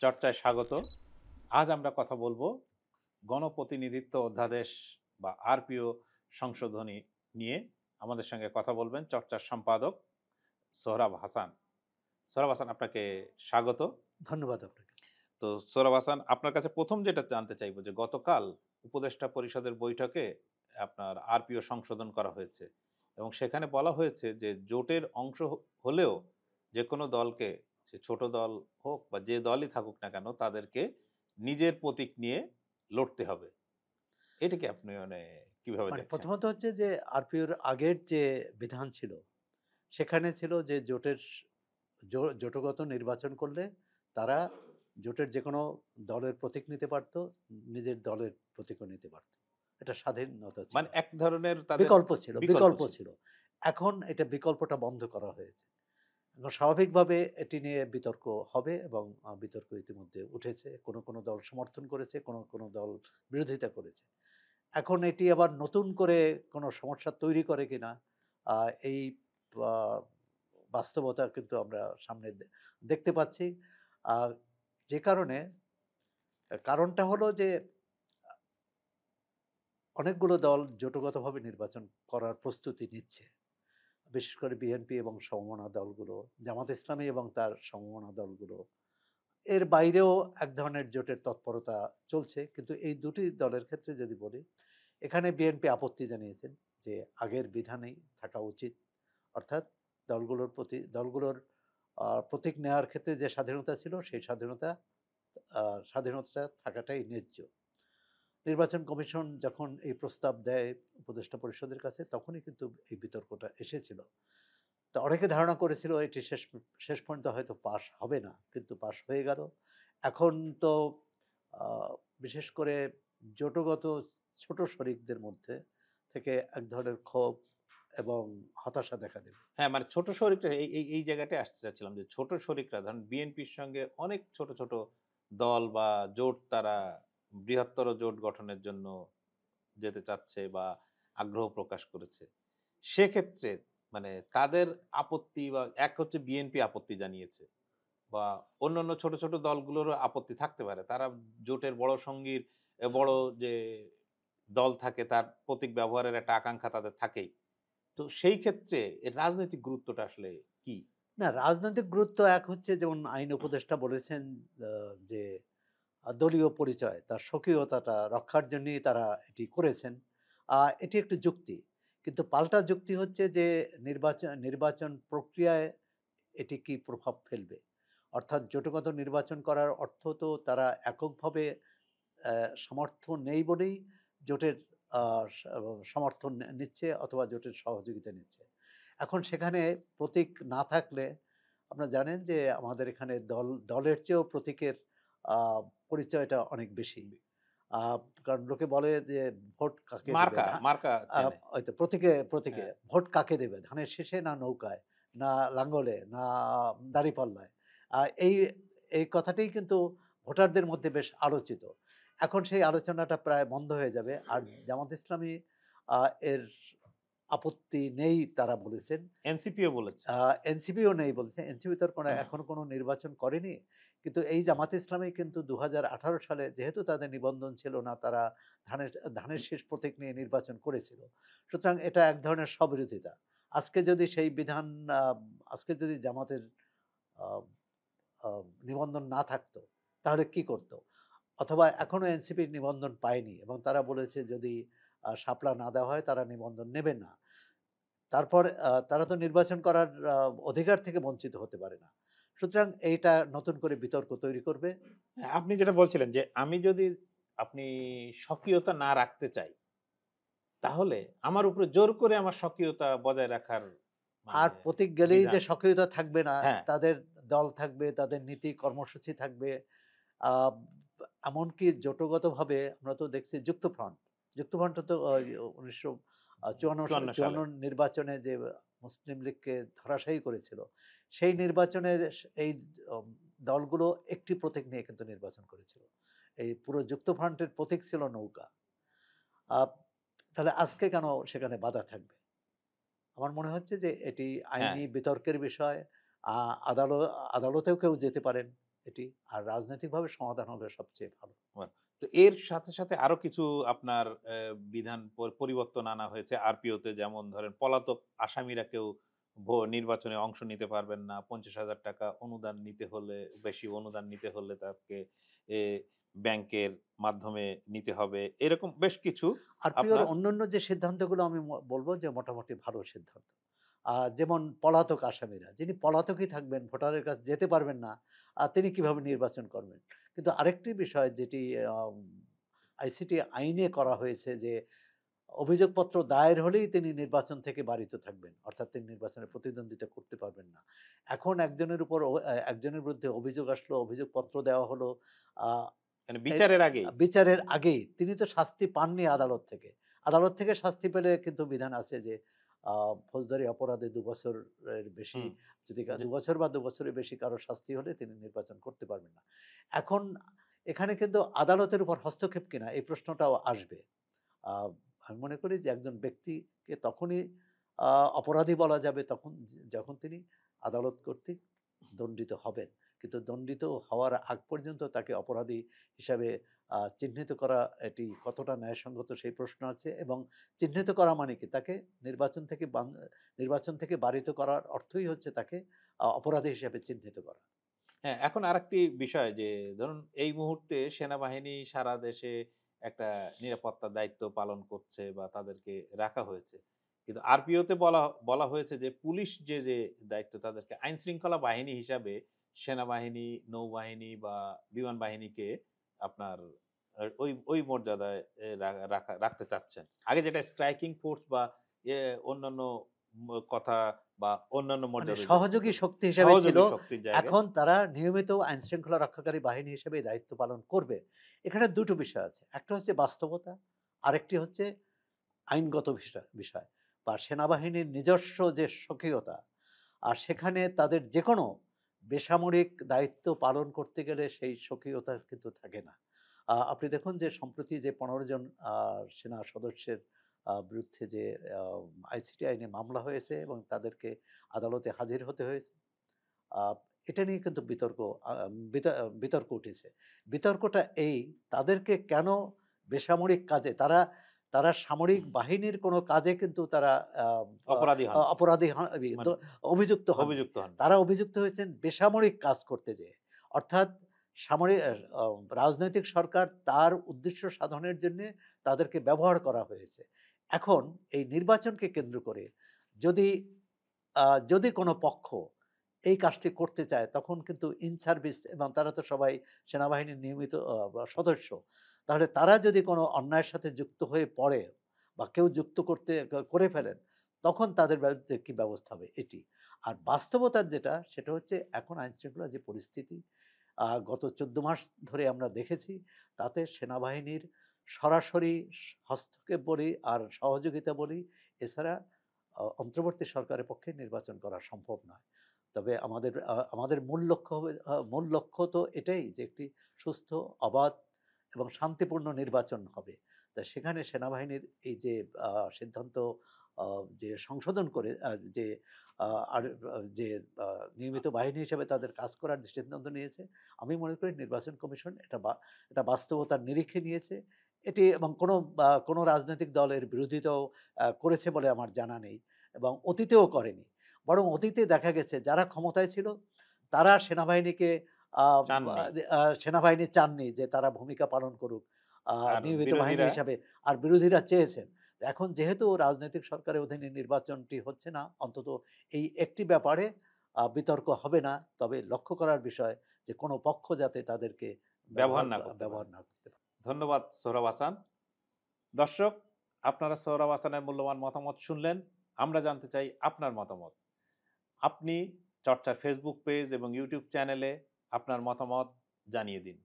চর্চায় স্বাগত। আজ আমরা কথা বলবো গণপ্রতিনিধিত্ব অধ্যাদেশ বা আরপিও সংশোধনী নিয়ে। আমাদের সঙ্গে কথা বলবেন চর্চার সম্পাদক সোহরাব হাসান। সোহরাব হাসান, আপনাকে স্বাগত। ধন্যবাদ আপনাকে। তো সোহরাব হাসান, আপনার কাছে ১ম যেটা জানতে চাইবো যে গতকাল উপদেষ্টা পরিষদের বৈঠকে আপনার আরপিও সংশোধন করা হয়েছে এবং সেখানে বলা হয়েছে যে জোটের অংশ হলেও যেকোনো দলকে, সে ছোট দল হোক বা যে দলই থাকুক না কেন, তাদেরকে নিজের প্রতীক নিয়ে লড়তে হবে। এটাকে আপনি কিভাবে দেখছেন? প্রথমত হচ্ছে যে আরপিওর আগের যে বিধান ছিল, সেখানে ছিল যে জোটগত নির্বাচন করলে তারা জোটের যেকোনো দলের প্রতীক নিতে পারত, নিজের দলের প্রতীকও নিতে পারত। এটা স্বাধীনতা ছিল। মানে এক ধরনের তাদের বিকল্প ছিল বিকল্প বিকল্প ছিল। ছিল। এখন এটা বিকল্পটা বন্ধ করা হয়েছে। এখন স্বাভাবিকভাবে এটি নিয়ে বিতর্ক হবে এবং বিতর্ক ইতিমধ্যে উঠেছে। কোনো দল সমর্থন করেছে, কোনো দল বিরোধিতা করেছে। এখন এটি আবার নতুন করে কোনো সমস্যা তৈরি করে কিনা আ এই আ বাস্তবতা কিন্তু আমরা সামনে দেখতে পাচ্ছি। আ যে কারণে কারণটা হলো যে অনেকগুলো দল জোটগতভাবে নির্বাচন করার প্রস্তুতি নিচ্ছে। বিশেষ করে বিএনপি এবং সমমনা দলগুলো, জামাত ইসলামী এবং তার সমমনা দলগুলো। এর বাইরেও এক ধরনের জোটের তৎপরতা চলছে। কিন্তু এই দুটি দলের ক্ষেত্রে যদি বলি, এখানে বিএনপি আপত্তি জানিয়েছেন যে আগের বিধানেই থাকা উচিত। অর্থাৎ দলগুলোর প্রতীক নেওয়ার ক্ষেত্রে যে স্বাধীনতা ছিল সেই স্বাধীনতাটা থাকাটাই ন্যায্য। নির্বাচন কমিশন যখন এই প্রস্তাব দেয় উপদেষ্টা পরিষদের কাছে তখনই কিন্তু এই বিতর্কটা এসেছিল। তো অনেকে ধারণা করেছিল এটি শেষ পর্যন্ত হয়তো পাস হবে না। কিন্তু পাস হয়ে গেল। এখন তো আ বিশেষ করে জোটগত ছোট শরিকদের মধ্যে থেকে এক ধরনের ক্ষোভ এবং হতাশা দেখা দেবে। হ্যাঁ, মানে ছোট শরিকরা এই জায়গাটায় আসতে চাচ্ছিলাম যে ছোট শরিকরা ধরেন বিএনপির সঙ্গে অনেক ছোট, ছোট দল বা জোট, তারা বৃহত্তর জোট গঠনের জন্য যেতে চাচ্ছে বা আগ্রহ প্রকাশ করেছে। সেক্ষেত্রে মানে তাদের আপত্তি, বা এক হচ্ছে বিএনপি আপত্তি জানিয়েছে বা অন্যান্য ছোট, ছোট দলগুলোরও আপত্তি থাকতে পারে। তারা জোটের বড় সঙ্গীর বড় যে দল থাকে তার প্রতীক ব্যবহারের একটা আকাঙ্খা তাদের থাকেই। তো সেই ক্ষেত্রে এর রাজনৈতিক গুরুত্বটা আসলে কি? না, রাজনৈতিক গুরুত্ব এক হচ্ছে যেমন আইন উপদেষ্টা বলেছেন আ যে দলীয় পরিচয়, তার স্বকীয়তাটা রক্ষার জন্যই তারা এটি করেছেন। এটি একটি যুক্তি। কিন্তু পাল্টা যুক্তি হচ্ছে যে নির্বাচন প্রক্রিয়ায় এটি কি প্রভাব ফেলবে? অর্থাৎ জোটগত নির্বাচন করার অর্থ তো তারা এককভাবে সামর্থ্য নেই বলেই জোটের আ স সমর্থন নিচ্ছে অথবা জোটের সহযোগিতা নিচ্ছে। এখন সেখানে প্রতীক না থাকলে আপনারা জানেন যে আমাদের এখানে দলের চেয়েও প্রতীকের আ পরিচয়টা অনেক বেশি। আ কারণ লোকে বলে যে ভোট কাকে দেবে? মার্কা আ চেনে। হয়তো প্রতীকে হ্যাঁ। ভোট কাকে দেবে? ধানের শীষে না নৌকায়, না লাঙ্গলে, না দাঁড়িপাল্লায়। আ এই এই কথাটাই কিন্তু ভোটারদের মধ্যে বেশ আলোচিত। এখন সেই আলোচনাটা প্রায় বন্ধ হয়ে যাবে। আর জামাত ইসলামী আ এর আপত্তি নেই তারা বলেছেন। এনসিপিও বলেছে। আ এনসিপিও নেই বলেছে। এনসিপি তো এখনো কোনো নির্বাচন করেনি। কিন্তু এই জামাতে ইসলামী কিন্তু ২০১৮ সালে যেহেতু তাদের নিবন্ধন ছিল না, তারা ধানের ধানের শীষ প্রতীক নিয়ে নির্বাচন করেছিল। সুতরাং এটা এক ধরনের স্ববিরোধিতা। আজকে যদি সেই বিধান আ আজকে যদি জামাতের আ আ নিবন্ধন না থাকতো, তাহলে কি করত? অথবা এখনো এনসিপির নিবন্ধন পায়নি এবং তারা বলেছে যদি শাপলা না দেওয়া হয় তারা নিবন্ধন নেবে না। তারপর তারা তো নির্বাচন করার অধিকার থেকে বঞ্চিত হতে পারে না। সুতরাং এইটা নতুন করে বিতর্ক তৈরি করবে। হ্যাঁ, আপনি যেটা বলছিলেন যে আমি যদি আপনি স্বকীয়তা না রাখতে চাই, তাহলে আমার উপরে জোর করে আমার স্বকীয়তা বজায় রাখার মানে আর প্রতীক গেলেই যে বিধান। সক্রিয়তা থাকবে না, হ্যাঁ, তাদের দল থাকবে, তাদের নীতি কর্মসূচি থাকবে। আ এমনকি জোটগতভাবে আমরা তো দেখছি যুক্তফ্রন্ট। যুক্তফ্রন্ট তো ৫৪ সালে। ১৯৫৪ নির্বাচনে যে মুসলিম লীগকে ধরাশায়ী করেছিল, সেই নির্বাচনের এই অম দলগুলো একটি প্রতীক নিয়ে কিন্তু নির্বাচন করেছিল। এই পুরো যুক্তফ্রন্টের প্রতীক ছিল নৌকা। আ তাহলে আজকে কেন সেখানে বাধা থাকবে? আমার মনে হচ্ছে যে এটি হ্যাঁ, আইনি বিতর্কের বিষয়। আ আদাল আদালতেও কেউ যেতে পারেন। এটি। আর রাজনৈতিকভাবে সমাধান হলে সবচেয়ে ভালো। বাহ! তো এর সাথে, সাথে আরো কিছু আপনার বিধান পরিবর্তন আনা হয়েছে আরপিওতে, যেমন ধরেন পলাতক আসামিরা কেউ নির্বাচনে অংশ নিতে পারবেন না। ৳৫০,০০০ অনুদান নিতে হলে, বেশি অনুদান নিতে হলে তাকে এ ব্যাংকের মাধ্যমে নিতে হবে। এরকম বেশ কিছু আরপিওর আপনার অন্যান্য যে সিদ্ধান্তগুলো আমি বলব যে মোটামুটি ভালো সিদ্ধান্ত। যেমন পলাতক আসামিরা, যিনি পলাতকই থাকবেন, ভোটারের কাছে যেতে পারবেন না, তিনি কিভাবে নির্বাচন করবেন? কিন্তু আরেকটি বিষয় যেটি আম আইসিটি আইনে করা হয়েছে যে অভিযোগপত্র দায়ের হলেই তিনি নির্বাচন থেকে বারিত থাকবেন। অর্থাৎ তিনি নির্বাচনে প্রতিদ্বন্দ্বিতা করতে পারবেন না। এখন একজনের উপর একজনের বিরুদ্ধে অভিযোগ আসলো, অভিযোগপত্র দেওয়া হলো। আ মানে এ বিচারের আগেই। বিচারের আগেই তিনি তো শাস্তি পাননি আদালত থেকে। আদালত থেকে শাস্তি পেলে কিন্তু বিধান আছে যে আ ফৌজদারি অপরাধে ২ বছরের বেশি, হুম। যদি যে ২ বছর বা ২ বছরের বেশি কারো শাস্তি হলে তিনি নির্বাচন করতে পারবেন না। এখন এখানে কিন্তু আদালতের উপর হস্তক্ষেপ কিনা এই প্রশ্নটাও আসবে। আ আমি মনে করি যে একজন ব্যক্তিকে তখনই আ অপরাধী বলা যাবে তখন যখন তিনি আদালত কর্তৃক দণ্ডিত হবেন। কিন্তু দণ্ডিত হওয়ার আগ পর্যন্ত তাকে অপরাধী হিসাবে চিহ্নিত করা এটি কতটা ন্যায়সঙ্গত সেই প্রশ্ন আছে, এবং চিহ্নিত করা মানে কি? তাকে নির্বাচন থেকে বারিত করার অর্থই হচ্ছে তাকে অপরাধী হিসেবে চিহ্নিত করা। হ্যাঁ, এখন আরেকটি বিষয় যে ধরুন এই মুহূর্তে সেনাবাহিনী সারা দেশে একটা নিরাপত্তার দায়িত্ব পালন করছে বা তাদেরকে রাখা হয়েছে। কিন্তু আরপিওতে বলা বলা হয়েছে যে পুলিশ যে দায়িত্ব, তাদেরকে আইনশৃঙ্খলা বাহিনী হিসাবে সেনাবাহিনী, নৌবাহিনী বা বিমান বাহিনীকে আপনার ওই মর্যাদায় রাখতে চাচ্ছেন। আগে যেটা স্ট্রাইকিং ফোর্স বা এ অন্যান্য কথা বা অন্যান্য মানে মর্যাদায় যেরকম সহযোগী ছিল, শক্তি হিসেবে ছিল। সহযোগী শক্তির জায়গায়। এখন তারা নিয়মিত আইনশৃঙ্খলা রক্ষাকারী বাহিনী হিসেবে দায়িত্ব পালন করবে। এখানে ২ টো বিষয় আছে। একটা হচ্ছে বাস্তবতা, আরেকটি হচ্ছে আইনগত বিষয় বা সেনাবাহিনীর নিজস্ব যে স্বকীয়তা। আর সেখানে তাদের যেকোনো বেসামরিক দায়িত্ব পালন করতে গেলে সেই স্বকীয়তা কিন্তু থাকে না। আপনি দেখুন যে সম্প্রতি যে ১৫ জন আ সেনা সদস্যের বিরুদ্ধে যে আ আইসিটি আইনে মামলা হয়েছে এবং তাদেরকে আদালতে হাজির হতে হয়েছে। আ এটা নিয়ে কিন্তু আ বিতর্ক উঠেছে। বিতর্কটা এই, তাদেরকে কেন বেসামরিক কাজে তারা তারা সামরিক বাহিনীর কোনো কাজে কিন্তু তারা আ আ অপরাধী হননি। অপরাধী মানে অভিযুক্ত হননি। অভিযুক্ত হননি। তারা অভিযুক্ত হয়েছেন বেসামরিক কাজ করতে যেয়ে। অর্থাৎ সামরিক রাজনৈতিক সরকার তার উদ্দেশ্য সাধনের জন্যে তাদেরকে ব্যবহার করা হয়েছে। এখন এই নির্বাচনকে কেন্দ্র করে যদি আ যদি কোনো পক্ষ এই কাজটি করতে চায় তখন কিন্তু ইন সার্ভিস, এবং তারা তো সবাই সেনাবাহিনীর নিয়মিত সদস্য। তাহলে তারা যদি কোনো অন্যায়ের সাথে যুক্ত হয়ে পড়ে বা কেউ যুক্ত করে ফেলেন, তখন তাদের বিরুদ্ধে কি ব্যবস্থা হবে এটি। আর বাস্তবতার যেটা সেটা হচ্ছে এখন আইনশৃঙ্খলার যে পরিস্থিতি, গত ১৪ মাস ধরে আমরা দেখেছি, তাতে সেনাবাহিনীর সরাসরি হস্তক্ষেপ বলি আর সহযোগিতা বলি, এছাড়া অন্তর্বর্তী সরকারের পক্ষে নির্বাচন করা সম্ভব নয়। তবে আমাদের মূল লক্ষ্য তো এটাই যে একটি সুস্থ, অবাধ এবং শান্তিপূর্ণ নির্বাচন হবে। তা সেখানে সেনাবাহিনীর এই যে আ সিদ্ধান্ত আ যে সংশোধন করে যে আ আর যে আ নিয়মিত বাহিনী হিসেবে তাদের কাজ করার যে সিদ্ধান্ত নিয়েছে, আমি মনে করি নির্বাচন কমিশন এটা বাস্তবতার নিরিখে নিয়েছে। এটি এবং কোনো রাজনৈতিক দল এর বিরোধিতাও করেছে বলে আমার জানা নেই, এবং অতীতেও করেনি। বরং অতীতে দেখা গেছে যারা ক্ষমতায় ছিল তারা সেনাবাহিনীকে আ আ চাননি। সেনাবাহিনী চাননি যে তারা ভূমিকা পালন করুক আর নিয়মিত বাহিনী বিরোধীরা হিসাবে। আর বিরোধীরা চেয়েছেন। এখন যেহেতু রাজনৈতিক সরকারের অধীনে নির্বাচনটি হচ্ছে না, অন্তত এই একটি ব্যাপারে বিতর্ক হবে না। তবে লক্ষ্য করার বিষয় যে কোনো পক্ষ যাতে তাদেরকে ব্যবহার না করতে পারে। ব্যবহার না করতে পারে। ধন্যবাদ সোহরাব হাসান। দর্শক, আপনারা সোহরাব হাসানের মূল্যবান মতামত শুনলেন। আমরা জানতে চাই আপনার মতামত। আপনি চর্চার ফেসবুক পেজ এবং ইউটিউব চ্যানেলে আপনার মতামত জানিয়ে দিন।